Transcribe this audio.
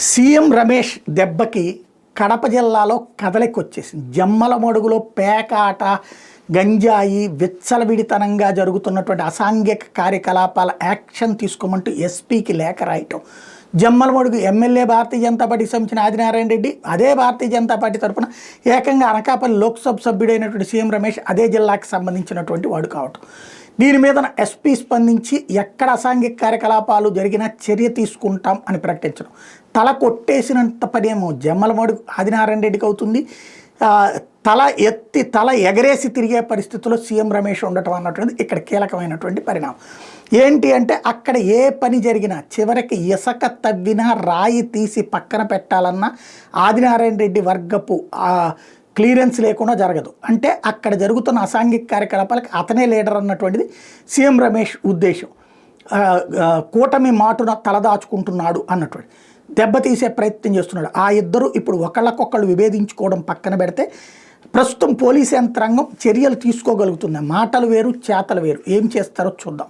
CM Ramesh దెబ్బకి కడప జిల్లాలో కదలికొచ్చేసింది. జమ్మల మడుగులో పేకాట, గంజాయి, విచ్చలవిడితనంగా జరుగుతున్నటువంటి అసాంఘిక కార్యకలాపాల యాక్షన్ తీసుకోమంటూ ఎస్పీకి లేఖ రాయటం. జమ్మలమడుగు ఎమ్మెల్యే భారతీయ జనతా పార్టీకి సంబంధించిన ఆదినారాయణ రెడ్డి, అదే భారతీయ జనతా పార్టీ తరఫున ఏకంగా అనకాపల్లి లోక్సభ సభ్యుడైనటువంటి సీఎం రమేష్ అదే జిల్లాకి సంబంధించినటువంటి వాడు కావటం. దీని మీద ఎస్పీ స్పందించి ఎక్కడ అసాంఘిక కార్యకలాపాలు జరిగినా చర్య తీసుకుంటాం అని ప్రకటించడం. తల కొట్టేసినంత పనేమో జమ్మలమడుగు ఆదినారాయణ రెడ్డికి అవుతుంది. తల ఎత్తి తల ఎగరేసి తిరిగే పరిస్థితుల్లో సీఎం రమేష్ ఉండటం అన్నటువంటిది ఇక్కడ కీలకమైనటువంటి పరిణామం. ఏంటి అంటే అక్కడ ఏ పని జరిగినా చివరికి ఇసుక తవ్వినా రాయి తీసి పక్కన పెట్టాలన్నా ఆదినారాయణ రెడ్డి వర్గపు క్లియరెన్స్ లేకుండా జరగదు. అంటే అక్కడ జరుగుతున్న అసాంఘిక కార్యకలాపాలకు అతనే లీడర్ అన్నటువంటిది సీఎం రమేష్ ఉద్దేశం. కూటమి మాటున తలదాచుకుంటున్నాడు అన్నటువంటి దెబ్బతీసే ప్రయత్నం చేస్తున్నాడు. ఆ ఇద్దరు ఇప్పుడు ఒకళ్ళకొకళ్ళు విభేదించుకోవడం పక్కన పెడితే ప్రస్తుతం పోలీసు యంత్రాంగం చర్యలు తీసుకోగలుగుతుంది. మాటలు వేరు, చేతలు వేరు. ఏం చేస్తారో చూద్దాం.